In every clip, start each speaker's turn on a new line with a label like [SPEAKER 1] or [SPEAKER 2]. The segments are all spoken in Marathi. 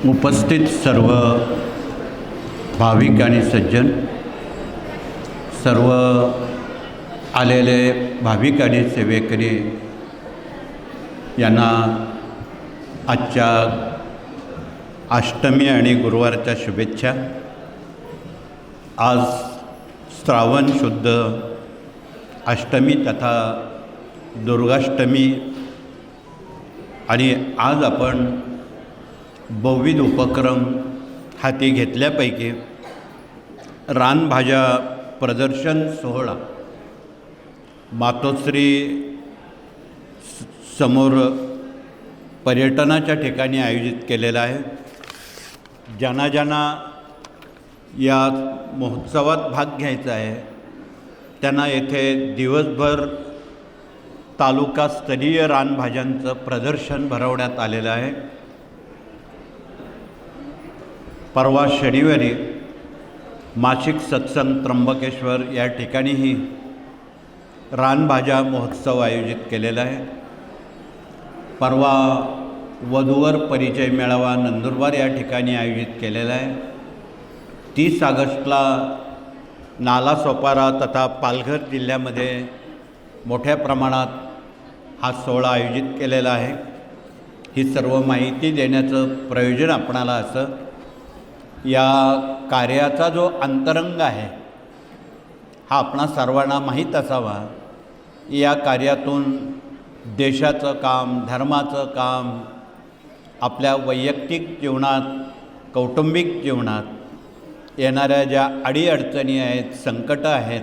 [SPEAKER 1] उपस्थित सर्व भाविक आणि सज्जन, सर्व आलेले भाविक आणि सेवेकरी यांना आजच्या अष्टमी आणि गुरुवारच्या शुभेच्छा। आज श्रावण शुद्ध अष्टमी तथा दुर्गाष्टमी आणि आज आपण बहुविध उपक्रम हाती घेतल्यापैकी रानभाज्या प्रदर्शन सोहळा मातोश्री समोर पर्यटनाच्या ठिकाणी आयोजित केलेला आहे। ज्यांना ज्यांना या महोत्सवात भाग घ्यायचा आहे त्यांना येथे दिवसभर तालुकास्तरीय रानभाज्यांचं प्रदर्शन भरवण्यात आलेलं आहे। परवा शनिवारी मासिक सत्संग त्र्यंबकेश्वर या ठिकाणीही रानभाज्या महोत्सव आयोजित केलेला आहे। परवा वधूवर परिचय मेळावा नंदुरबार या ठिकाणी आयोजित केलेला आहे। 30 ऑगस्टला नालासोपारा तथा पालघर जिल्ह्यामध्ये मोठ्या प्रमाणात हा सोहळा आयोजित केलेला आहे। ही सर्व माहिती देण्याचं प्रयोजन आपणाला असं, या कार्याचा जो अंतरंग आहे हा आपणा सर्वांना माहीत असावा। या कार्यातून देशाचं काम, धर्माचं काम, आपल्या वैयक्तिक जीवनात, कौटुंबिक जीवनात येणाऱ्या ज्या अडीअडचणी आहेत, संकटं आहेत,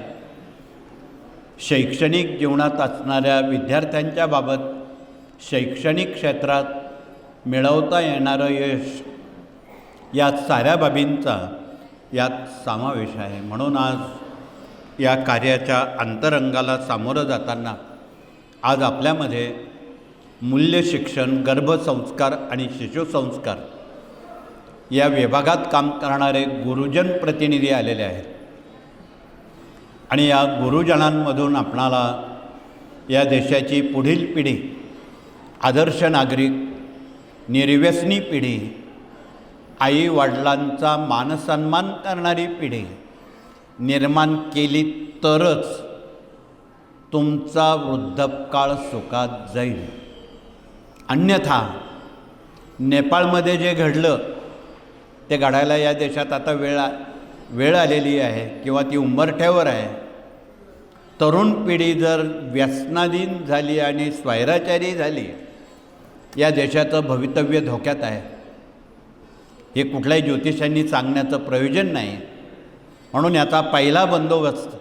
[SPEAKER 1] शैक्षणिक जीवनात असणाऱ्या विद्यार्थ्यांच्या बाबत शैक्षणिक क्षेत्रात मिळवता येणारं यश, या साऱ्या बाबींचा यात समावेश आहे। म्हणून आज या कार्याच्या अंतरंगाला सामोरं जाताना आज आपल्यामध्ये मूल्य शिक्षण, गर्भसंस्कार आणि शिशुसंस्कार या विभागात काम करणारे गुरुजन प्रतिनिधी आलेले आहेत आणि या गुरुजनांमधून आपणाला या देशाची पुढील पिढी, आदर्श नागरिक, निर्व्यसनी पिढी, आई वडिलांचा मानसन्मान करणारी पिढी निर्माण केली तरच तुमचा वृद्धकाळ सुखात जाईल। अन्यथा नेपाळमध्ये जे घडलं ते घडायला या देशात आता वेळ आलेली आहे किंवा ती उंबरठ्यावर आहे। तरुण पिढी जर व्यसनाधीन झाली आणि स्वैराचारी झाली, या देशाचं भवितव्य धोक्यात आहे। हे कुठल्याही ज्योतिषांनी सांगण्याचं प्रयोजन नाही। म्हणून याचा पहिला बंदोबस्त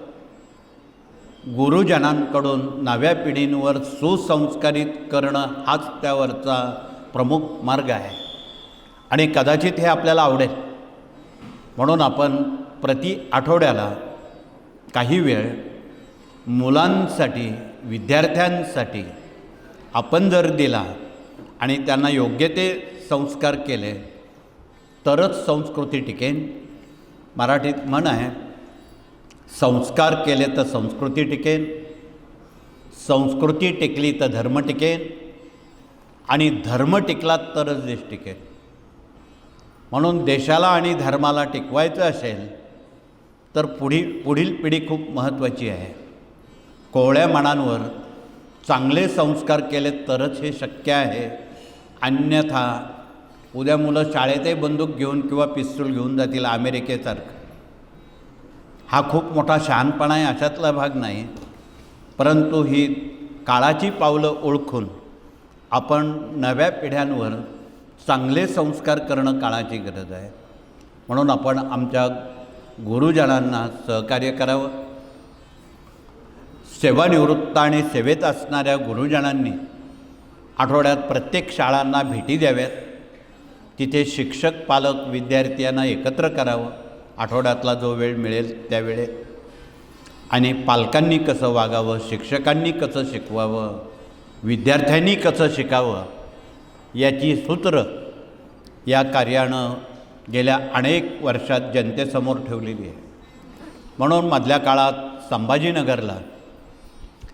[SPEAKER 1] गुरुजनांकडून नव्या पिढींवर सुसंस्कारित करणं हाच त्यावरचा प्रमुख मार्ग आहे आणि कदाचित हे आपल्याला आवडेल। म्हणून आपण प्रति आठवड्याला काही वेळ मुलांसाठी, विद्यार्थ्यांसाठी आपण जर दिला आणि त्यांना योग्य ते संस्कार केले तरच संस्कृती टिकेन। मराठीत म्हण आहे, संस्कार केले तर संस्कृती टिकेन, संस्कृती टिकली तर धर्म टिकेन आणि धर्म टिकला तरच देश टिकेल। म्हणून देशाला आणि धर्माला टिकवायचं असेल तर पुढील पिढी खूप महत्त्वाची आहे। कोवळ्या मनांवर चांगले संस्कार केले तरच हे शक्य आहे। अन्यथा उद्या मुलं शाळेतही बंदूक घेऊन किंवा पिस्तूल घेऊन जातील अमेरिकेसारखं। हा खूप मोठा शहाणपणा आहे, अशातला भाग नाही, परंतु ही काळाची पावलं ओळखून आपण नव्या पिढ्यांवर चांगले संस्कार करणं काळाची गरज आहे। म्हणून आपण आमच्या गुरुजनांना सहकार्य करावं। सेवानिवृत्त आणि सेवेत असणाऱ्या गुरुजनांनी आठवड्यात प्रत्येक शाळांना भेटी द्याव्यात। तिथे शिक्षक, पालक, विद्यार्थी यांना एकत्र करावं आठवड्यातला जो वेळ मिळेल त्यावेळेत, आणि पालकांनी कसं वागावं, शिक्षकांनी कसं शिकवावं, विद्यार्थ्यांनी कसं शिकावं याची सूत्र या कार्यानं गेल्या अनेक वर्षात जनतेसमोर ठेवलेली आहे। म्हणून मधल्या काळात संभाजीनगरला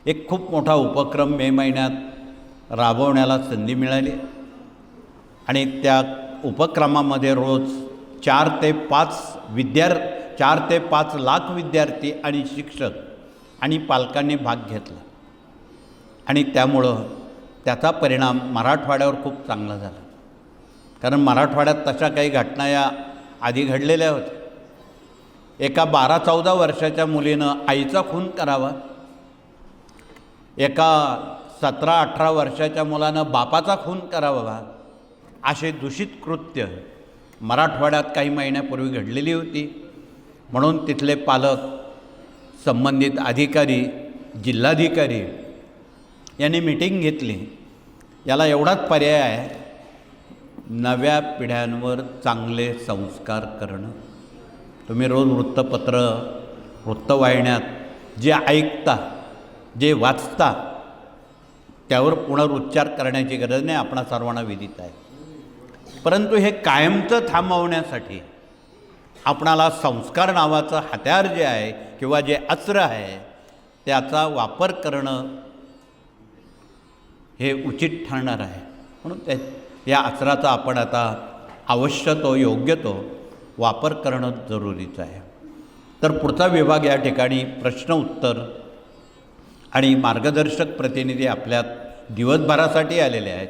[SPEAKER 1] एक खूप मोठा उपक्रम मे महिन्यात राबवण्याला संधी मिळाली आणि त्या उपक्रमामध्ये रोज 4 ते 5 लाख विद्यार्थी आणि शिक्षक आणि पालकांनी भाग घेतला आणि त्यामुळं त्याचा परिणाम मराठवाड्यावर खूप चांगला झाला. कारण मराठवाड्यात तशा काही घटना या आधी घडलेल्या होत्या. एका 12-14 वर्षाच्या मुलीनं आईचा खून करावा, एका 17-18 वर्षाच्या मुलानं बापाचा खून करावा, असे दूषित कृत्य मराठवाड्यात काही महिन्यापूर्वी घडलेली होती. म्हणून तिथले पालक, संबंधित अधिकारी, जिल्हाधिकारी यांनी मीटिंग घेतली. याला एवढाच पर्याय आहे, नव्या पिढ्यांवर चांगले संस्कार करणं. तुम्ही रोज वृत्तपत्र, वृत्तवाहिन्यात जे ऐकता, जे वाचता, त्यावर पुनरुच्चार करण्याची गरज नाही, आपणा सर्वांना विदित आहे. परंतु हे कायमचं थांबवण्यासाठी आपणाला संस्कार नावाचं हत्यार जे आहे किंवा जे अस्त्र आहे त्याचा वापर करणं हे उचित ठरणार आहे. म्हणून या अस्त्राचा आपण आता अवश्य तो, योग्य तो वापर करणं जरुरीचं आहे. तर पुढचा विभाग या ठिकाणी प्रश्न उत्तर आणि मार्गदर्शक प्रतिनिधी आपल्यात दिवसभरासाठी आलेले आहेत,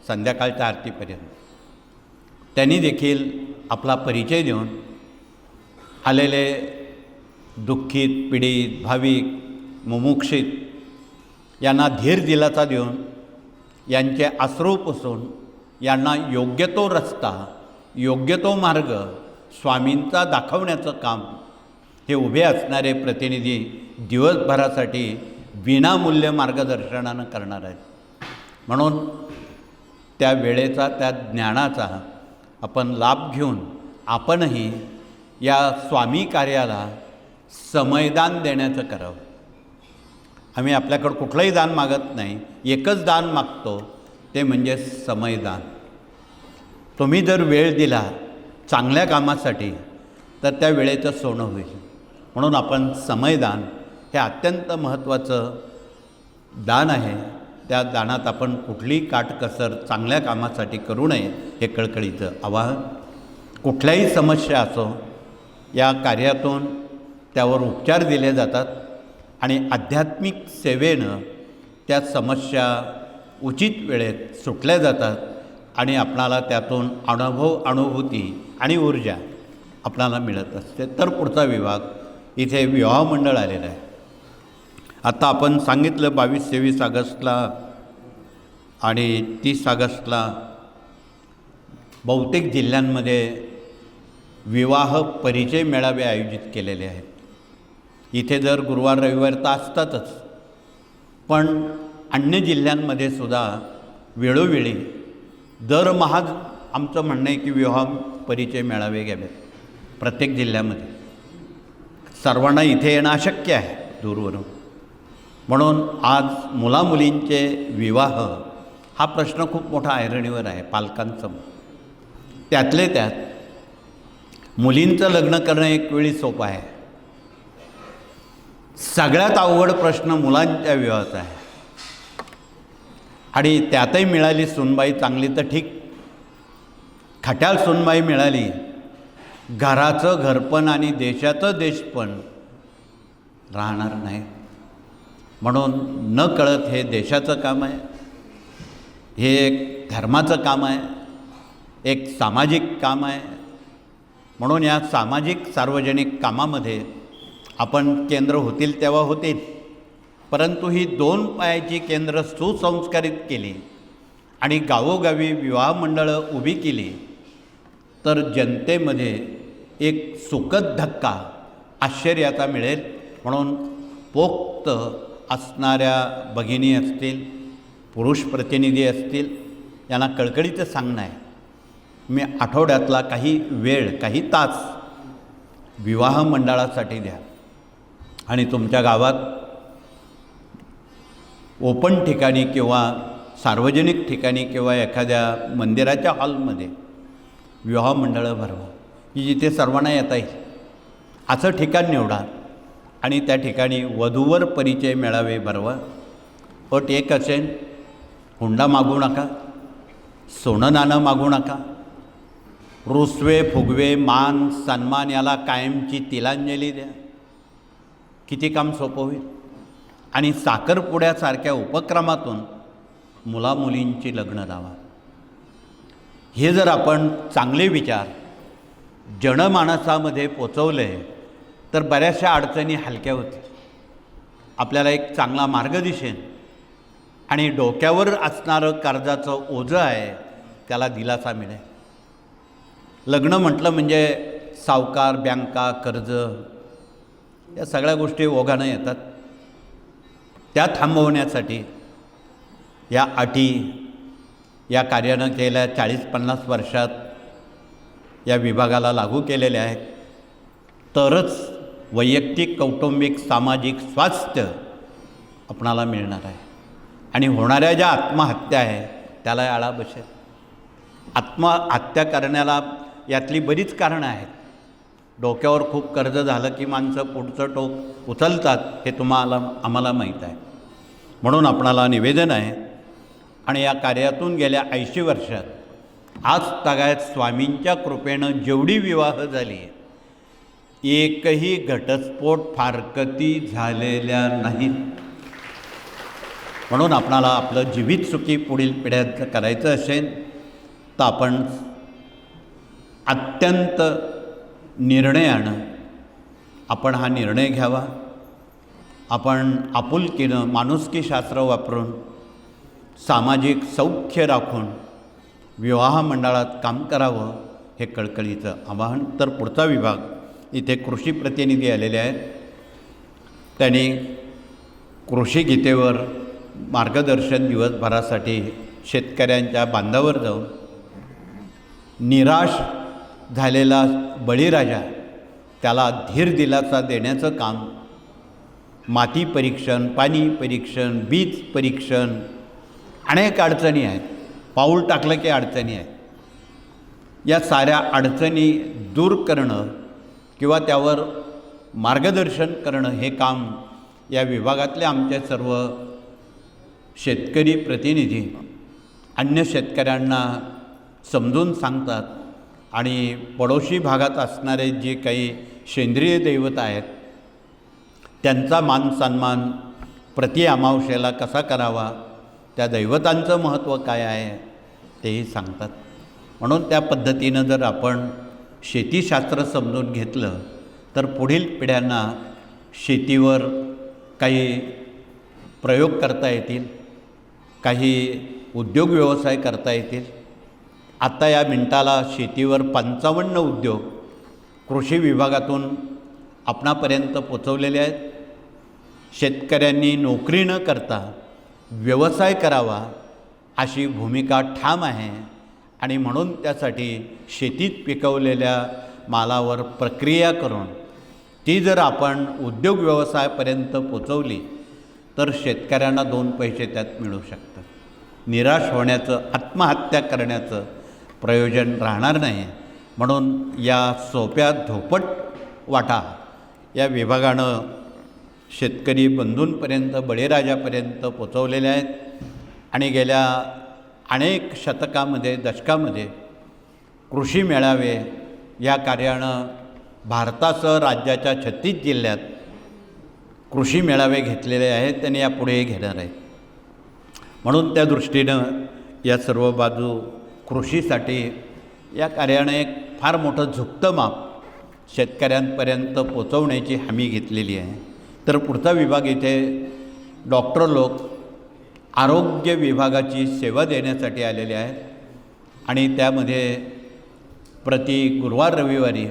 [SPEAKER 1] संध्याकाळच्या आरतीपर्यंत. त्यांनी देखील आपला परिचय देऊन आलेले दुःखित, पीडित, भाविक, मुमुक्षित यांना धीर दिलासा देऊन यांचे अश्रू पुसून यांना योग्य तो रस्ता, योग्य तो मार्ग स्वामींचा दाखवण्याचं काम हे उभे असणारे प्रतिनिधी दिवसभरासाठी विनामूल्य मार्गदर्शनानं करणार आहेत. म्हणून त्या वेळेचा, त्या ज्ञानाचा आपण लाभ घेऊन आपणही या स्वामी कार्याला समयदान देण्याचं करावं. आम्ही आपल्याकडं कुठलंही दान मागत नाही, एकच दान मागतो, ते म्हणजे समयदान. तुम्ही जर वेळ दिला चांगल्या कामासाठी तर त्या वेळेचं सोनं होईल. म्हणून आपण समयदान हे अत्यंत महत्त्वाचं दान आहे. त्या दानात आपण कुठलीही काटकसर चांगल्या कामासाठी करू नये हे कळकळीचं आवाहन. कुठल्याही समस्या असो, या कार्यातून त्यावर उपचार दिले जातात आणि आध्यात्मिक सेवेनं त्या समस्या उचित वेळेत सुटल्या जातात आणि आपणाला त्यातून अनुभूती आणि ऊर्जा आपणाला मिळत असते. तर पुढचा विभाग इथे विवाह मंडळ आलेलं आहे. आता आपण सांगितलं 22-23 ऑगस्टला आणि 30 ऑगस्टला बहुतेक जिल्ह्यांमध्ये विवाह परिचय मेळावे आयोजित केलेले आहेत. इथे जर गुरुवार रविवार तर असतातच, पण अन्य जिल्ह्यांमध्ये सुद्धा वेळोवेळी दरमहा आमचं म्हणणं आहे की विवाह परिचय मेळावे घ्यावेत प्रत्येक जिल्ह्यामध्ये. सर्वांना इथे येणं अशक्य आहे दूरवरून. म्हणून आज मुलामुलींचे विवाह हा प्रश्न खूप मोठा ऐरणीवर आहे पालकांसमोर. त्यातले त्यात मुलींचं लग्न करणं एक वेळी सोपं आहे. सगळ्यात अवघड प्रश्न मुलांच्या विवाहाचा आहे. आणि त्यातही मिळाली सूनबाई चांगली तर ठीक, खट्याळ सूनबाई मिळाली, घराचं घरपण आणि देशाचं देशपण राहणार नाही. म्हणून न कळत हे देशाचं काम आहे, हे एक धर्माचं काम आहे, एक सामाजिक काम आहे. म्हणून या सामाजिक सार्वजनिक कामामध्ये आपण केंद्र होतील तेव्हा होतील, परंतु ही 2 पायाची केंद्र सुसंस्कारित केली आणि गावोगावी विवाह मंडळं उभी केली तर जनतेमध्ये एक सुखद धक्का आश्चर्याचा मिळेल. म्हणून पोक्त असणाऱ्या भगिनी असतील, पुरुष प्रतिनिधी असतील, यांना कळकळीचं सांगणं आहे, मी आठवड्यातला काही वेळ, काही तास विवाह मंडळासाठी द्या आणि तुमच्या गावात ओपन ठिकाणी किंवा सार्वजनिक ठिकाणी किंवा एखाद्या मंदिराच्या हॉलमध्ये विवाह मंडळं भरवा की जिथे सर्वांना येता येईल असं ठिकाण निवडा आणि त्या ठिकाणी वधूवर परिचय मेळावे भरवा. अट एक असेल, हुंडा मागू नका, सोनं नाणं मागू नका, रुसवे फुगवे मान सन्मान याला कायमची तिलांजली द्या. किती काम सोपं होईल. आणि साखरपुड्यासारख्या उपक्रमातून मुलामुलींची लग्न लावा. हे जर आपण चांगले विचार जनमानसामध्ये पोचवले तर बऱ्याचशा अडचणी हलक्या होतील. आपल्याला एक चांगला मार्ग दिसेल आणि डोक्यावर असणारं कर्जाचं ओझं आहे त्याला दिलासा मिळेल. लग्न म्हटलं म्हणजे सावकार, बँका, कर्ज या सगळ्या गोष्टी ओघानं येतात. त्या थांबवण्यासाठी या अटी या कार्यानं गेल्या 40-50 वर्षात या विभागाला लागू केलेल्या आहेत. तरच वैयक्तिक, कौटुंबिक, सामाजिक स्वास्थ्य आपणाला मिळणार आहे. आणि होणाऱ्या ज्या आत्महत्या आहे त्याला आळा बसेल. आत्महत्या करण्याला यातली बरीच कारणं आहेत. डोक्यावर खूप कर्ज झालं की माणसं पुढचं टोक उचलतात हे आम्हाला माहीत आहे. म्हणून आपणाला निवेदन आहे आणि या कार्यातून गेल्या 80 वर्षात आज तागायत स्वामींच्या कृपेनं जेवढी विवाह झाली एकही घटस्फोट फारकती झालेल्या नाहीत. म्हणून आपणाला आपलं जीवित सुखी पुढील पिढ्यांचं करायचं असेल तर आपण अत्यंत निर्णयानं आपण हा निर्णय घ्यावा. आपण आपुलकीनं माणुसकी शास्त्र वापरून सामाजिक सौख्य राखून विवाह मंडळात काम करावं हे कळकळीचं आवाहन. तर पुढचा विभाग इथे कृषी प्रतिनिधी आलेले आहेत. त्यांनी कृषी गीतेवर मार्गदर्शन दिवसभरासाठी शेतकऱ्यांच्या बांधावर जाऊन निराश झालेला बळीराजा त्याला धीर दिलासा देण्याचं काम, माती परीक्षण, पाणी परीक्षण, बीज परीक्षण, अनेक अडचणी आहेत. पाऊल टाकलं की अडचणी आहेत. या साऱ्या अडचणी दूर करणं किंवा त्यावर मार्गदर्शन करणं हे काम या विभागातले आमचे सर्व शेतकरी प्रतिनिधी अन्य शेतकऱ्यांना समजून सांगतात. आणि पडोशी भागात असणारे जे काही सेंद्रिय दैवत आहेत त्यांचा मान सन्मान प्रति अमावस्येला कसा करावा, त्या दैवतांचं महत्त्व काय आहे तेही सांगतात. म्हणून त्या पद्धतीनं जर आपण शेतीशास्त्र समजून घेतलं तर पुढील पिढ्यांना शेतीवर काही प्रयोग करता येतील, काही उद्योग व्यवसाय करता येतील. आत्ता या मिनिटाला शेतीवर 55 उद्योग कृषी विभागातून आपणापर्यंत पोचवलेले आहेत. शेतकऱ्यांनी नोकरी न करता व्यवसाय करावा अशी भूमिका ठाम आहे. आणि म्हणून त्यासाठी शेतीत पिकवलेल्या मालावर प्रक्रिया करून ती जर आपण उद्योग व्यवसायापर्यंत पोचवली तर शेतकऱ्यांना 2 पैसे त्यात मिळू शकतात. निराश होण्याचं, आत्महत्या करण्याचं प्रयोजन राहणार नाही. म्हणून या सोप्या धोपट वाटा या विभागानं शेतकरी बंधूंपर्यंत, बळीराजापर्यंत पोचवलेल्या आहेत. आणि गेल्या अनेक शतकामध्ये, दशकामध्ये कृषी मेळावे या कार्यानं भारतासह राज्याच्या 36 जिल्ह्यात कृषी मेळावे घेतलेले आहेत आणि यापुढेही घेणार आहेत. म्हणून त्या दृष्टीनं या सर्व बाजू कृषीसाठी या कार्यानं एक फार मोठं झुकतं माप शेतकऱ्यांपर्यंत पोचवण्याची हमी घेतलेली आहे. तर पुढचा विभाग इथे डॉक्टर लोक आरोग्य विभागाची सेवा देण्यासाठी आलेले आहेत. आणि त्यामध्ये प्रति गुरुवार रविवारी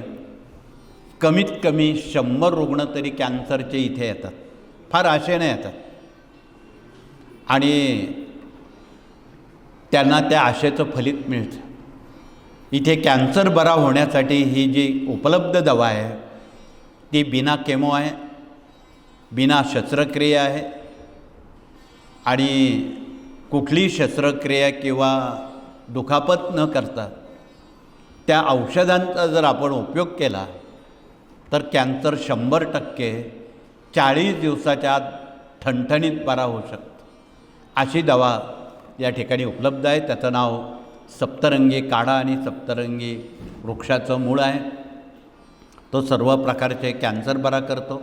[SPEAKER 1] कमीत कमी 100 रुग्ण तरी कॅन्सरचे इथे येतात. फार आशेने येतात आणि त्यांना त्या आशेचं फलित मिळतं. इथे कॅन्सर बरा होण्यासाठी ही जी उपलब्ध दवा आहे ती बिना केमो आहे, बिना शस्त्रक्रिया आहे. आणि कुठली शस्त्रक्रिया किंवा दुखापत न करता त्या औषधांचा जर आपण उपयोग केला तर कॅन्सर 100% 40 दिवसाच्या आत ठणठणीत बरा होऊ शकतो. अशी दवा या ठिकाणी उपलब्ध आहे. त्याचं नाव सप्तरंगी काढा आणि सप्तरंगी वृक्षाचं मूळ आहे. तो सर्व प्रकारचे कॅन्सर बरा करतो.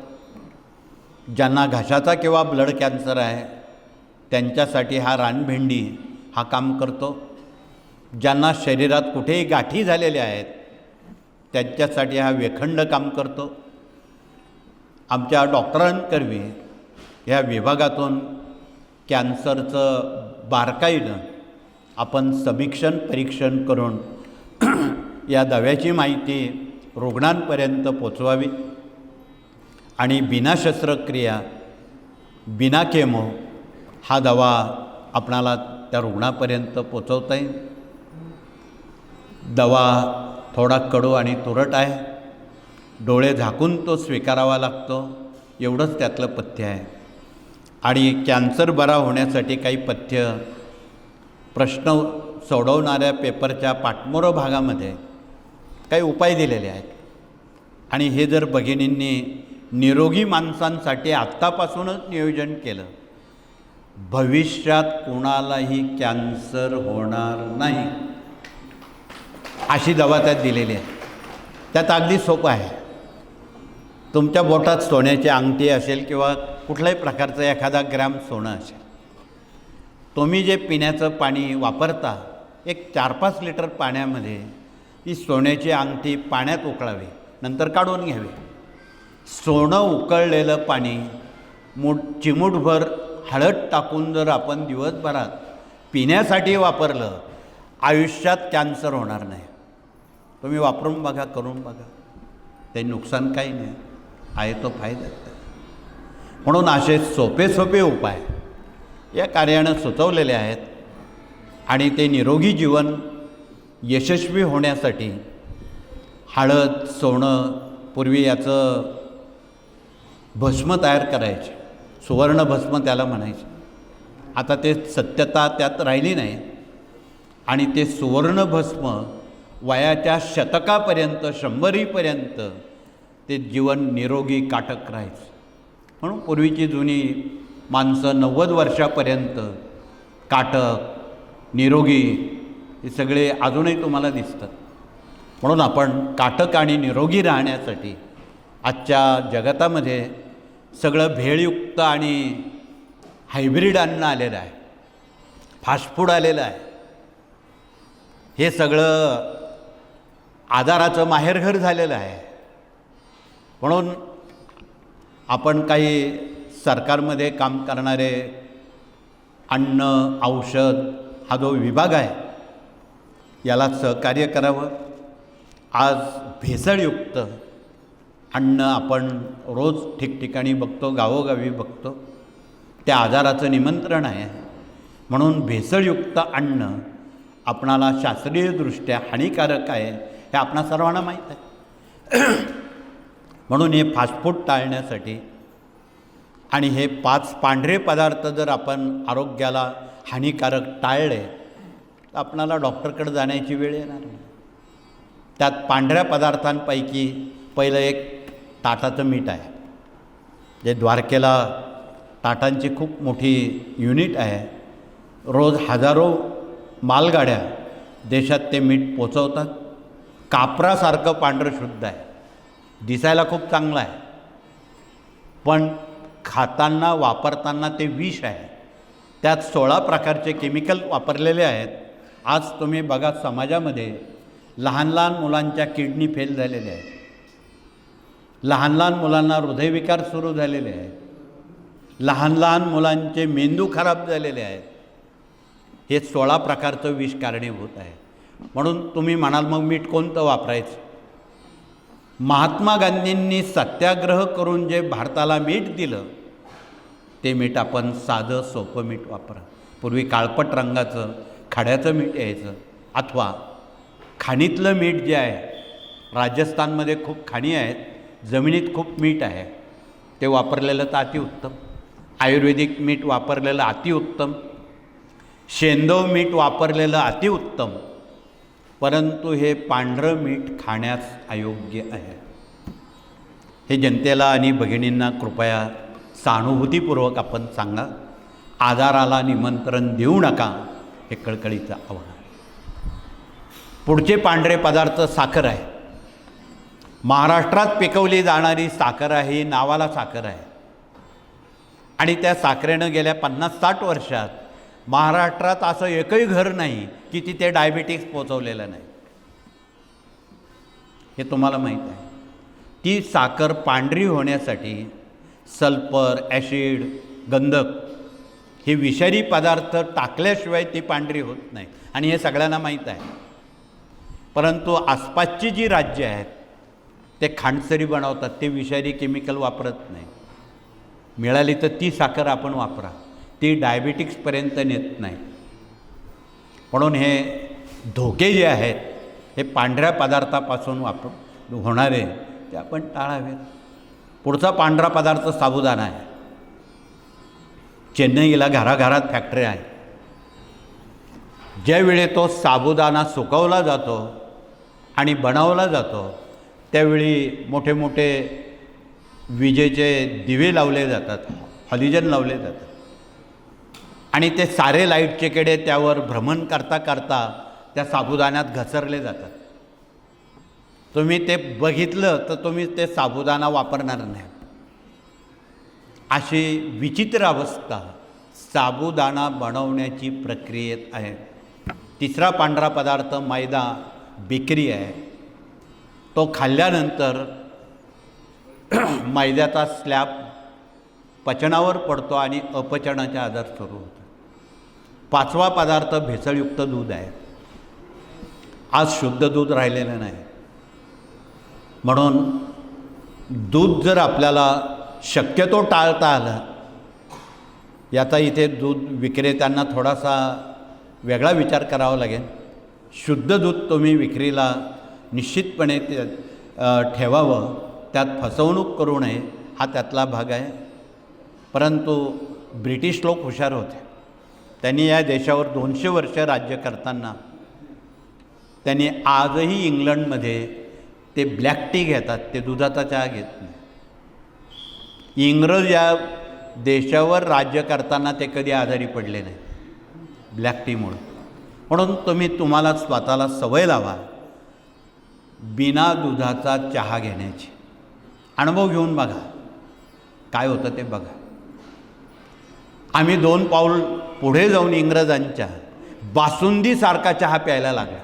[SPEAKER 1] ज्यांना घशाचा किंवा ब्लड कॅन्सर आहे त्यांच्यासाठी हा रानभेंडी हा काम करतो. ज्यांना शरीरात कुठेही गाठी झालेल्या आहेत त्यांच्यासाठी हा वेखंड काम करतो. आमच्या डॉक्टरांकरवी ह्या विभागातून कॅन्सरचं बारकाईनं आपण समीक्षण परीक्षण करून या दव्याची माहिती रुग्णांपर्यंत पोचवावी आणि बिना शस्त्रक्रिया बिना केमो हा दवा आपणाला त्या रुग्णापर्यंत पोचवता येईल. दवा थोडा कडू आणि तुरट आहे. डोळे झाकून तो स्वीकारावा लागतो, एवढंच त्यातलं पथ्य आहे. आणि कॅन्सर बरा होण्यासाठी काही पथ्य प्रश्न सोडवणाऱ्या पेपरच्या पाठमोर भागामध्ये काही उपाय दिलेले आहेत. आणि हे जर भगिनींनी निरोगी माणसांसाठी आत्तापासूनच नियोजन केलं, भविष्यात कोणालाही कॅन्सर होणार नाही अशी दवा त्यात दिलेली आहे. त्यात अगदी सोपं आहे. तुमच्या बोटात सोन्याची अंगठी असेल किंवा कुठल्याही प्रकारचं एखादा ग्रॅम सोनं असेल, तुम्ही जे पिण्याचं पाणी वापरता, एक 4-5 लिटर पाण्यामध्ये ती सोन्याची अंगठी पाण्यात उकळावी, नंतर काढून घ्यावी. सोनं उकळलेलं पाणी चिमूटभर हळद टाकून जर आपण दिवसभरात पिण्यासाठी वापरलं, आयुष्यात कॅन्सर होणार नाही. तुम्ही वापरून बघा, करून बघा, ते नुकसान काही नाही, आहे तो फायदा. म्हणून असे सोपे सोपे उपाय या कार्यानं सुचवलेले आहेत. आणि ते निरोगी जीवन यशस्वी होण्यासाठी हळद, सोनं, पूर्वी याचं भस्म तयार करायचे, सुवर्ण भस्म त्याला म्हणायचे. आता ते सत्यता त्यात राहिली नाही. आणि ते सुवर्ण भस्म वयाच्या शतकापर्यंत, 100रीपर्यंत ते जीवन निरोगी काटक राहायचं. म्हणून पूर्वीची जुनी माणसं 90 वर्षापर्यंत काटक, निरोगी हे सगळे अजूनही तुम्हाला दिसतात. म्हणून आपण काटक आणि निरोगी राहण्यासाठी आजच्या जगतामध्ये सगळं भेळयुक्त आणि हायब्रिड अन्न आलेलं आहे, फास्ट फूड आलेलं आहे. हे सगळं आजाराचं माहेरघर झालेलं आहे. म्हणून आपण काही सरकारमध्ये काम करणारे अन्न औषध हा जो विभाग आहे याला सहकार्य करावं. आज भेसळयुक्त अन्न आपण रोज ठिकठिकाणी बघतो, गावोगावी बघतो. त्या आजाराचं निमंत्रण आहे. म्हणून भेसळयुक्त अन्न आपणाला शास्त्रीयदृष्ट्या हानिकारक आहे हे आपणा सर्वांना माहीत आहे. म्हणून हे फास्टफूड टाळण्यासाठी आणि हे 5 पांढरे पदार्थ जर आपण आरोग्याला हानिकारक टाळले तर आपणाला डॉक्टरकडे जाण्याची वेळ येणार नाही. त्यात पांढऱ्या पदार्थांपैकी पहिलं एक ताटाचं मीठ आहे. जे द्वारकेला ताटांची खूप मोठी युनिट आहे. रोज हजारो मालगाड्या देशात ते मीठ पोचवतात. कापरासारखं पांढरं शुद्ध आहे, दिसायला खूप चांगलं आहे, पण खाताना वापरताना ते विष आहे. त्यात 16 प्रकारचे केमिकल वापरलेले आहेत. आज तुम्ही बघा समाजामध्ये लहान लहान मुलांच्या किडनी फेल झालेल्या आहेत, लहान लहान मुलांना हृदयविकार सुरू झालेले आहेत, लहान लहान मुलांचे मेंदू खराब झालेले आहेत. हे 16 प्रकारचं विष कारणीभूत आहे. म्हणून तुम्ही म्हणाल मग मीठ कोणतं वापरायचं? महात्मा गांधींनी सत्याग्रह करून जे भारताला मीठ दिलं ते मीठ आपण साधं सोपं मीठ वापरा. पूर्वी काळपट रंगाचं खड्याचं मीठ यायचं, अथवा खाणीतलं मीठ जे आहे, राजस्थानमध्ये खूप खाणी आहेत, जमिनीत खूप मीठ आहे, ते वापरलेलं तर अतिउत्तम. आयुर्वेदिक मीठ वापरलेलं अतिउत्तम, शेंदव मीठ वापरलेलं अतिउत्तम. परंतु हे पांढरं मीठ खाण्यास अयोग्य आहे. हे जनतेला आणि भगिनींना कृपया सहानुभूतीपूर्वक आपण सांगा. आजाराला निमंत्रण देऊ नका, हे कळकळीचं आव्हान आहे. पुढचे पांढरे पदार्थ साखर आहे. महाराष्ट्रात पिकवली जाणारी साखर आहे, ही नावाला साखर आहे. आणि त्या साखरेनं गेल्या 50-60 वर्षात महाराष्ट्रात असं एकही घर नाही की तिथे डायबिटीस पोचवलेलं नाही. हे तुम्हाला माहीत आहे. ती साखर पांढरी होण्यासाठी सल्फर, ॲसिड, गंधक हे विषारी पदार्थ टाकल्याशिवाय ती पांढरी होत नाही आणि हे सगळ्यांना माहीत आहे. परंतु आसपासची जी राज्य आहेत ते खांडसरी बनवतात, ते विषारी केमिकल वापरत नाही. मिळाली तर ती साखर आपण वापरा, ती डायबिटिक्सपर्यंत नेत नाही. म्हणून हे धोके जे आहेत हे पांढऱ्या पदार्थापासून होणारे ते आपण टाळावेत. पुढचा पांढरा पदार्थ साबुदाणा आहे. चेन्नईला घराघरात फॅक्टऱ्या आहेत. ज्यावेळी तो साबुदाणा सुकवला जातो आणि बनवला जातो त्यावेळी मोठे मोठे विजेचे दिवे लावले जातात, हॅलोजन लावले जातात आणि ते सारे लाईटचे कडे त्यावर भ्रमण करता करता त्या साबुदाण्यात घसरले जातात. तुम्ही ते बघितलं तर तुम्ही ते साबुदाणा वापरणार नाही. अशी विचित्र अवस्था साबुदाणा बनवण्याची प्रक्रियेत आहे. तिसरा पांढरा पदार्थ मैदा, बेकरी आहे. तो खाल्ल्यानंतर मैद्याचा स्लॅब पचनावर पडतो आणि अपचनाचे आजार सुरू होतात. पाचवा पदार्थ भेसळयुक्त दूध आहे. आज शुद्ध दूध राहिलेलं नाही. म्हणून दूध जर आपल्याला शक्यतो टाळता आलं, याचा इथे दूध विक्रेत्यांना थोडासा वेगळा विचार करावा लागेल. शुद्ध दूध तुम्ही विक्रीला निश्चितपणे ठेवावं, त्यात फसवणूक करू नये, हा त्यातला भाग आहे. परंतु ब्रिटिश लोक हुशार होते. त्यांनी या देशावर 200 वर्ष राज्य करताना त्यांनी आजही इंग्लंडमध्ये ते ब्लॅक टी घेतात, ते दुधाचा चहा घेत नाही. इंग्रज या देशावर राज्य करताना ते कधी आजारी पडले नाही ब्लॅक टीमुळं. म्हणून तुम्हाला स्वतःला सवय लावा बिना दुधाचा चहा घेण्याची. अनुभव घेऊन बघा काय होतं ते बघा. आम्ही 2 पाऊल पुढे जाऊन इंग्रजांच्या बासुंदीसारखा चहा प्यायला लागला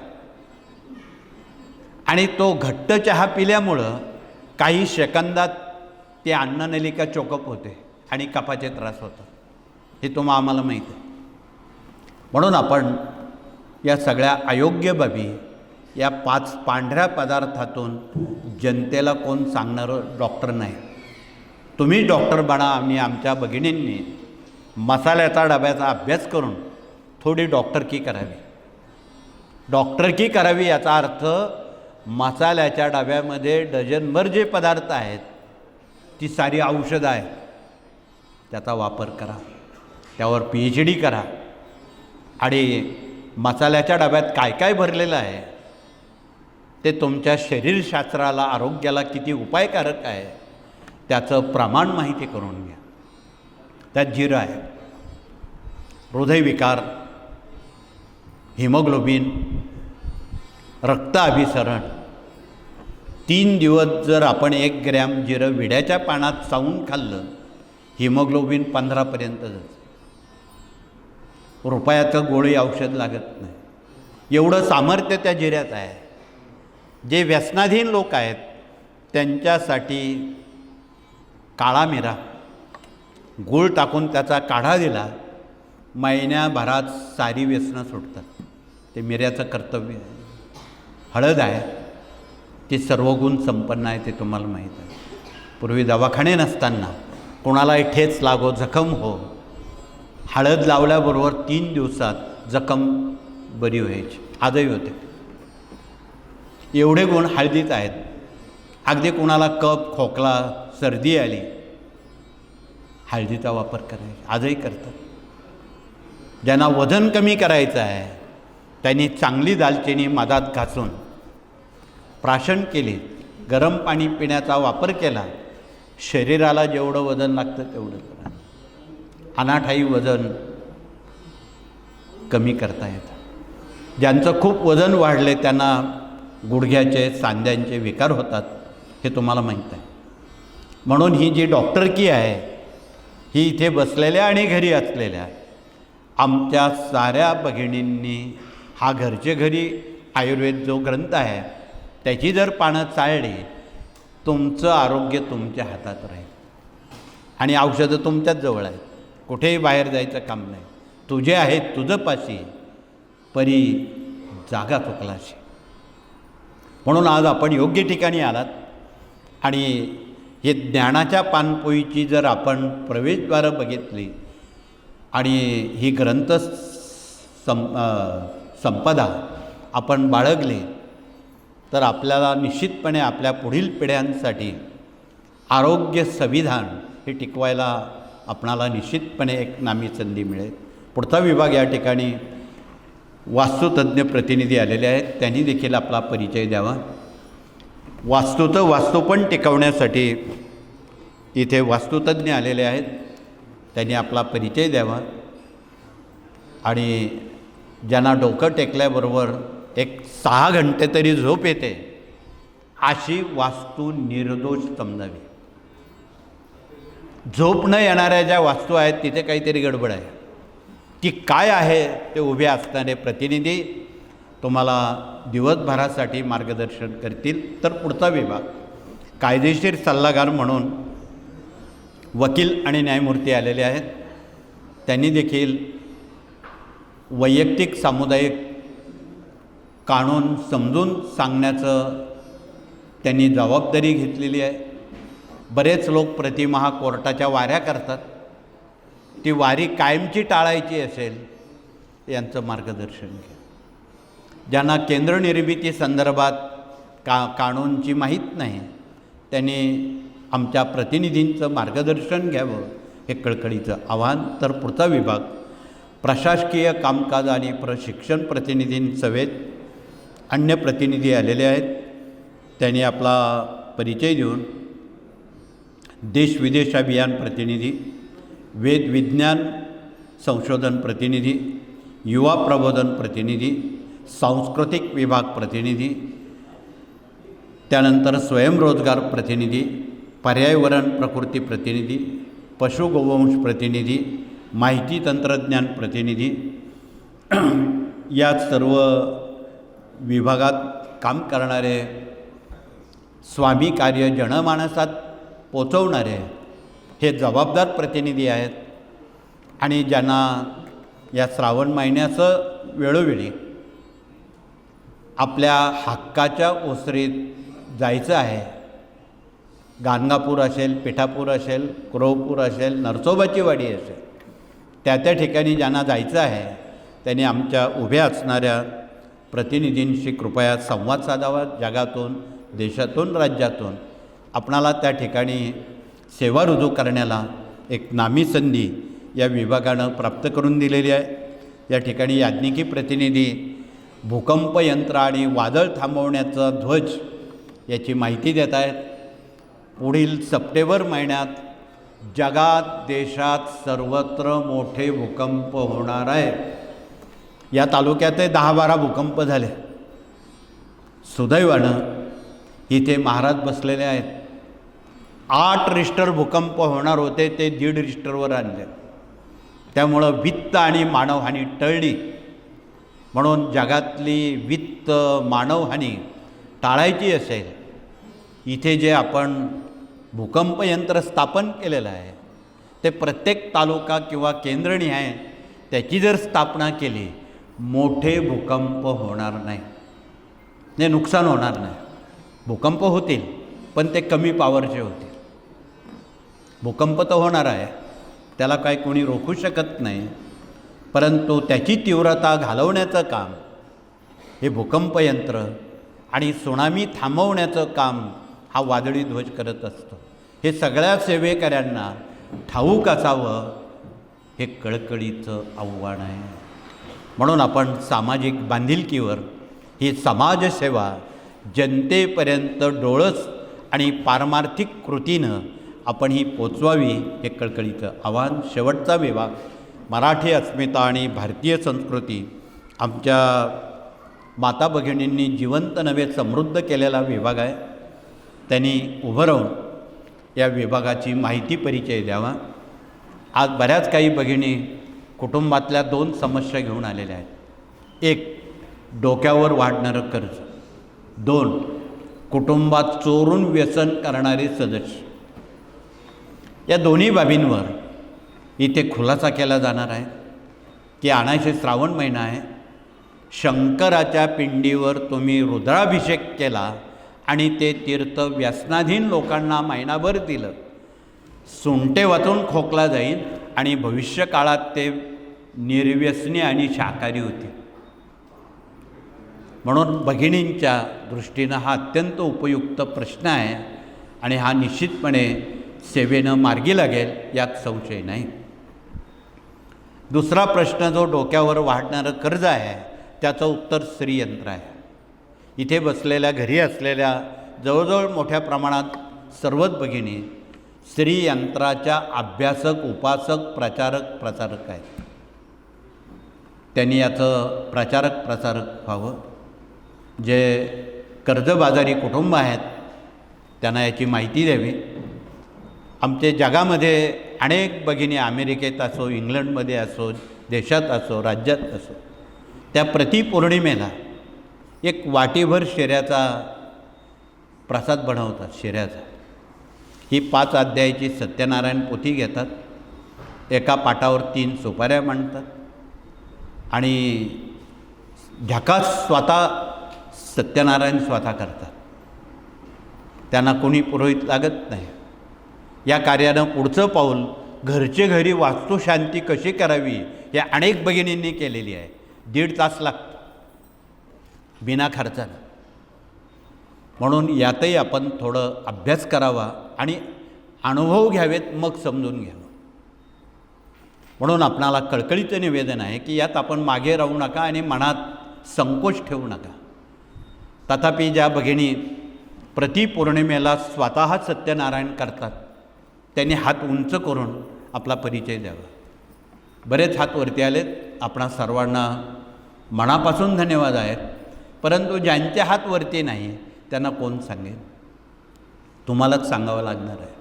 [SPEAKER 1] आणि तो घट्ट चहा पिल्यामुळं काही सेकंदात ते अन्ननलिका चोकअप होते आणि कफाचे त्रास होतात. हे आम्हाला माहीत आहे. म्हणून आपण या सगळ्या अयोग्य बाबी, या 5 पांढऱ्या पदार्थातून जनतेला कोण सांगणारं डॉक्टर नाही. तुम्ही डॉक्टर बना. आम्ही आमच्या भगिनींनी मसाल्याचा डब्याचा अभ्यास करून थोडी डॉक्टरकी करावी. डॉक्टरकी करावी याचा अर्थ मसाल्याच्या डब्यामध्ये डझनभर जे पदार्थ आहेत ती सारी औषधं आहेत, त्याचा वापर करा, त्यावर PhD करा आणि मसाल्याच्या डब्यात काय काय भरलेलं आहे ते तुमच्या शरीरशास्त्राला, आरोग्याला किती उपायकारक आहे त्याचं प्रमाण माहिती करून घ्या. त्यात जिरं आहे. हृदयविकार, हिमोग्लोबिन, रक्त अभिसरण, 3 दिवस जर आपण 1 ग्रॅम जिरं विड्याच्या पानात चावून खाल्लं, हिमोग्लोबिन 15पर्यंत जातं. रुपयाचं गोळी औषध लागत नाही. एवढं सामर्थ्य त्या जिऱ्यात आहे. जे व्यसनाधीन लोक आहेत त्यांच्यासाठी काळा मिरा, गूळ टाकून त्याचा काढा दिला, महिन्याभरात सारी व्यसनं सुटतात. ते मिऱ्याचं कर्तव्य आहे. हळद आहे, ती सर्वगुण संपन्न आहे, ते तुम्हाला माहीत आहे. पूर्वी दवाखाने नसताना कोणालाही ठेच लागो, जखम हो, हळद लावल्याबरोबर 3 दिवसात जखम बरी व्हायची. आजही होते. एवढे गुण हळदीत आहेत. अगदी कोणाला कफ, खोकला, सर्दी आली, हळदीचा वापर करायचा. आजही करतात. ज्यांना वजन कमी करायचं आहे त्यांनी चांगली दालचिनी मधात घासून प्राशन केली, गरम पाणी पिण्याचा वापर केला, शरीराला जेवढं वजन लागतं तेवढं करा. अनाठाई वजन कमी करता येतं. ज्यांचं खूप वजन वाढले त्यांना गुडघ्याचे सांध्यांचे विकार होतात, हे तुम्हाला माहीत आहे. म्हणून ही जी डॉक्टरकी आहे ही इथे बसलेल्या आणि घरी असलेल्या आमच्या साऱ्या भगिनींनी हा घरचे घरी आयुर्वेद जो ग्रंथ आहे त्याची जर पानं चाळली, तुमचं आरोग्य तुमच्या हातात राहील आणि औषधं तुमच्याच जवळ आहेत. कुठेही बाहेर जायचं काम नाही. तुझे आहेत तुझं पाशी, परी जागा चुकलाशी. म्हणून आज आपण योग्य ठिकाणी आलात आणि हे ज्ञानाच्या पानपोईची जर आपण प्रवेशद्वारं बघितली आणि ही ग्रंथ संपदा आपण बाळगली, तर आपल्याला निश्चितपणे आपल्या पुढील पिढ्यांसाठी आरोग्य संविधान हे टिकवायला आपणाला निश्चितपणे एक नामी संधी मिळेल. पुढचा विभाग या ठिकाणी वास्तुतज्ञ प्रतिनिधी आलेले आहेत, त्यांनी देखील आपला परिचय द्यावा. वास्तू पण टिकवण्यासाठी इथे वास्तुतज्ञ आलेले आहेत, त्यांनी आपला परिचय द्यावा. आणि ज्यांना डोकं टेकल्याबरोबर एक 6 घंटे तरी झोप येते अशी वास्तू निर्दोष समजावी. झोप न येणाऱ्या ज्या वास्तू आहेत तिथे काहीतरी गडबड आहे. ती काय आहे ते उभे असणारे प्रतिनिधी तुम्हाला दिवसभरासाठी मार्गदर्शन करतील. तर पुढचा विभाग कायदेशीर सल्लागार म्हणून वकील आणि न्यायमूर्ती आलेले आहेत. त्यांनी देखील वैयक्तिक सामुदायिक कानून समजून सांगण्याचं त्यांनी जबाबदारी घेतलेली आहे. बरेच लोक प्रतिमहा कोर्टाच्या वाऱ्या करतात. ती वारी कायमची टाळायची असेल यांचं मार्गदर्शन घ्या. ज्यांना केंद्र निर्मिती संदर्भात कानूनची माहीत नाही त्यांनी आमच्या प्रतिनिधींचं मार्गदर्शन घ्यावं, हे कळकळीचं आव्हान. तर पुढचा विभाग प्रशासकीय कामकाज आणि प्रशिक्षण प्रतिनिधींसवेत अन्य प्रतिनिधी आलेले आहेत. त्यांनी आपला परिचय देऊन देश विदेश अभियान प्रतिनिधी, वेद विज्ञान संशोधन प्रतिनिधी, युवा प्रबोधन प्रतिनिधी, सांस्कृतिक विभाग प्रतिनिधी, त्यानंतर स्वयंरोजगार प्रतिनिधी, पर्यावरण प्रकृती प्रतिनिधी, पशुगोवंश प्रतिनिधी, माहिती तंत्रज्ञान प्रतिनिधी या सर्व विभागात काम करणारे, स्वामी कार्य जनमानसात पोचवणारे हे जबाबदार प्रतिनिधी आहेत. आणि ज्यांना या श्रावण महिन्याचं वेळोवेळी आपल्या हक्काच्या ओसरीत जायचं आहे. गाणगापूर असेल, पिठापूर असेल, कुरवपूर असेल, नरसोबाची वाडी असेल, त्या ठिकाणी ज्यांना जायचं आहे त्यांनी आमच्या उभ्या असणाऱ्या प्रतिनिधींशी कृपया संवाद साधावा. जगातून, देशातून, राज्यातून आपणाला त्या ठिकाणी सेवा रुजू करण्याला एक नामी संधी या विभागानं प्राप्त करून दिलेली आहे. या ठिकाणी याज्ञिकी प्रतिनिधी भूकंप यंत्र आणि वादळ थांबवण्याचा ध्वज याची माहिती देत आहेत. पुढील सप्टेंबर महिन्यात जगात, देशात सर्वत्र मोठे भूकंप होणार आहेत. या तालुक्यातही 10-12 भूकंप झाले. सुदैवानं इथे महाराज बसलेले आहेत. 8 रिश्टर भूकंप होणार होते ते 1.5 रिश्टरवर आणले. त्यामुळं वित्त आणि मानवहानी टळली. म्हणून जगातली वित्त मानवहानी टाळायची असेल, इथे जे आपण भूकंप यंत्र स्थापन केलेलं आहे ते प्रत्येक तालुका किंवा केंद्रनिहाय त्याची जर स्थापना केली, मोठे भूकंप होणार नाही, ते नुकसान होणार नाही. भूकंप होतील पण ते कमी पॉवरचे होतील. भूकंप तर होणार आहे, त्याला काही कोणी रोखू शकत नाही, परंतु त्याची तीव्रता घालवण्याचं काम हे भूकंप यंत्र आणि सुनामी थांबवण्याचं काम हा वादळी ध्वज करत असतो. हे सगळ्या सेवेकऱ्यांना ठाऊक असावं, हे कळकळीचं आव्हान आहे. म्हणून आपण सामाजिक बांधिलकीवर ही समाजसेवा जनतेपर्यंत डोळस आणि पारमार्थिक कृतीनं आपण ही पोचवावी, हे कळकळीचं आव्हान. शेवटचा विभाग मराठी अस्मिता आणि भारतीय संस्कृती आमच्या माता भगिनींनी जिवंत नव्हे समृद्ध केलेला विभाग आहे. त्यांनी उभं राहून या विभागाची माहिती परिचय द्यावा. आज बऱ्याच काही भगिनी कुटुंबातल्या 2 समस्या घेऊन आलेल्या आहेत. 1, डोक्यावर वाढणारं कर्ज. 2, कुटुंबात चोरून व्यसन करणारे सदस्य. या दोन्ही बाबींवर इथे खुलासा केला जाणार आहे की अनायसे श्रावण महिना आहे. शंकराच्या पिंडीवर तुम्ही रुद्राभिषेक केला आणि ते तीर्थ व्यसनाधीन लोकांना महिनाभर दिलं. सुंटे वाचून खोकला जाईल आणि भविष्यकाळात ते निर्व्यसनी आणि शाकाहारी होतील. म्हणून भगिनींच्या दृष्टीनं हा अत्यंत उपयुक्त प्रश्न आहे आणि हा निश्चितपणे सेवेनं मार्गी लागेल यात संशय नाही. दुसरा प्रश्न जो डोक्यावर वाढणारं कर्ज आहे त्याचं उत्तर श्रीयंत्र आहे. इथे बसलेल्या घरी असलेल्या जवळजवळ मोठ्या प्रमाणात सर्वच भगिनी श्रीयंत्राच्या अभ्यासक, उपासक, प्रचारक आहेत. त्यांनी याचं प्रचारक व्हावं. जे कर्जबाजारी कुटुंब आहेत त्यांना याची माहिती द्यावी. आमच्या जगामध्ये अनेक भगिनी अमेरिकेत असो, इंग्लंडमध्ये असो, देशात असो, राज्यात असो, त्या प्रतिपौर्णिमेला एक वाटीभर शिऱ्याचा प्रसाद बनवतात. शिऱ्याचा ही 5 अध्यायाची सत्यनारायण पोथी घेतात. एका पाटावर 3 सुपाऱ्या मांडतात आणि झकास स्वतः सत्यनारायण स्वतः करतात. त्यांना कोणी पुरोहित लागत नाही. या कार्यानं पुढचं पाऊल घरचे घरी वास्तुशांती कशी करावी हे अनेक भगिनींनी केलेली आहे. 1.5 तास लागतो बिना खर्चानं. म्हणून यातही आपण थोडं अभ्यास करावा आणि अनुभव घ्यावेत, मग समजून घ्यावं. म्हणून आपणाला कळकळीचं निवेदन आहे की यात आपण मागे राहू नका आणि मनात संकोच ठेवू नका. तथापि ज्या भगिनी प्रतिपौर्णिमेला स्वतः सत्यनारायण करतात त्यांनी हात उंच करून आपला परिचय द्यावा. बरेच हात वरती आलेत. आपणा सर्वांना मनापासून धन्यवाद आहेत. परंतु ज्यांचे हात वरती नाही त्यांना कोण सांगेल? तुम्हालाच सांगावं लागणार आहे.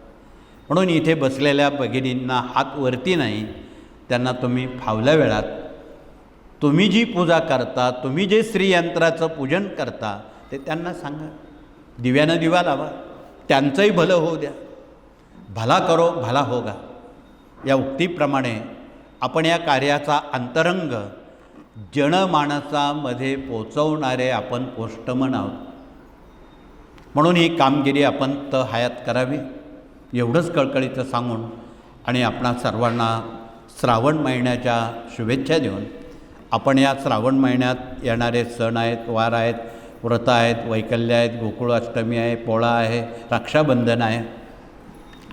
[SPEAKER 1] म्हणून इथे बसलेल्या भगिनींना हात वरती नाही त्यांना तुम्ही फावल्या वेळात तुम्ही जी पूजा करता, तुम्ही जे श्रीयंत्राचं पूजन करता ते त्यांना सांगा. दिव्यानं दिवा लावा. त्यांचंही भलं होऊ द्या. भला करो भला होगा या उक्तीप्रमाणे आपण या कार्याचा अंतरंग जनमानसामध्ये पोचवणारे आपण पोस्टमन आहोत. म्हणून ही कामगिरी आपण हयात करावी एवढंच कळकळीचं सांगून आणि आपणा सर्वांना श्रावण महिन्याच्या शुभेच्छा देऊन आपण या श्रावण महिन्यात येणारे सण आहेत, वार आहेत, व्रत आहेत, वैकल्य आहेत, गोकुळाष्टमी आहे, पोळा आहे, रक्षाबंधन आहे,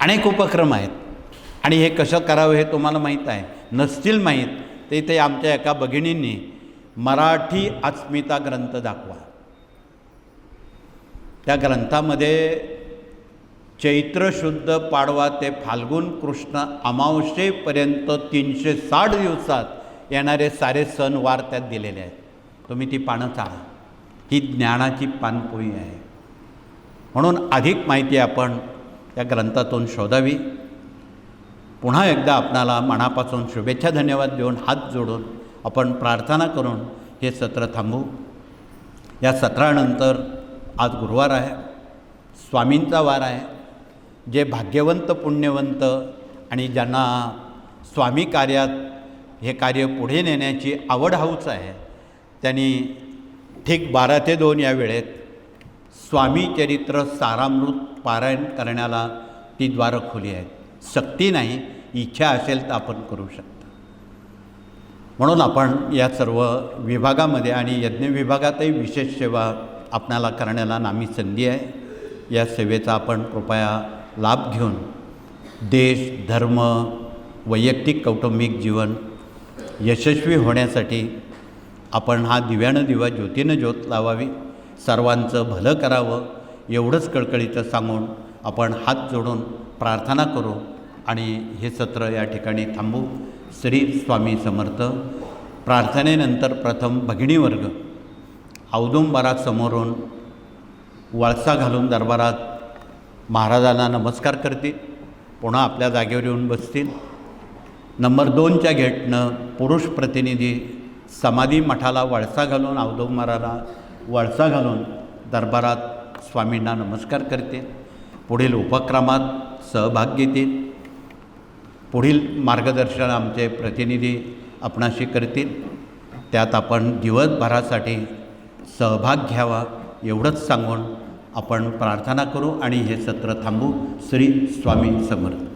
[SPEAKER 1] अनेक उपक्रम आहेत आणि हे कसं करावं हे तुम्हाला माहीत आहे. नसतील माहीत तर इथे आमच्या एका भगिनींनी मराठी अस्मिता ग्रंथ दाखवा. त्या ग्रंथामध्ये चैत्र शुद्ध पाडवा ते फाल्गुन कृष्ण अमावस्येपर्यंत 360 दिवसात येणारे सारे सण वार त्यात दिलेले आहेत. तुम्ही ती पानं चाळा. ही ज्ञानाची पानपोळी आहे. म्हणून अधिक माहिती आपण या ग्रंथातून शोधावी. पुन्हा एकदा आपणाला मनापासून शुभेच्छा धन्यवाद देऊन हात जोडून आपण प्रार्थना करून हे सत्र थांबवू. या सत्रानंतर आज गुरुवार आहे, स्वामींचा वार आहे. जे भाग्यवंत पुण्यवंत आणि ज्यांना स्वामी कार्यात हे कार्य पुढे नेण्याची आवड हौस आहे त्यांनी ठीक 12 ते 2 या वेळेत स्वामी चरित्र सारामृत पारायण करण्याला ती द्वारं खुली आहेत. सक्ती नाही, इच्छा असेल तर आपण करू शकता. म्हणून आपण या सर्व विभागामध्ये आणि यज्ञ विभागातही विशेष सेवा आपणाला करण्याला नामी संधी आहे. या सेवेचा आपण कृपया लाभ घेऊन देश, धर्म, वैयक्तिक कौटुंबिक जीवन यशस्वी होण्यासाठी आपण हा दिव्यानं दिवा ज्योतीनं ज्योत लावावी, सर्वांचं भलं करावं एवढंच कळकळीचं सांगून आपण हात जोडून प्रार्थना करू आणि हे सत्र या ठिकाणी थांबू. श्री स्वामी समर्थ. प्रार्थनेनंतर प्रथम भगिनी वर्ग औदुंबरासमोरून वळसा घालून दरबारात महाराजांना नमस्कार करतील, पुन्हा आपल्या जागेवर येऊन बसतील. नंबर 2च्या गेटनं पुरुष प्रतिनिधी समाधी मठाला वळसा घालून, औदुंबराला वळसा घालून दरबारात स्वामींना नमस्कार करतील. पुढील उपक्रमात सहभाग घेतील. पुढील मार्गदर्शन आमचे प्रतिनिधी आपणाशी करतील. त्यात आपण दिवसभरासाठी सहभाग घ्यावा एवढंच सांगून आपण प्रार्थना करू आणि हे सत्र थांबू. श्री स्वामी समर्थ.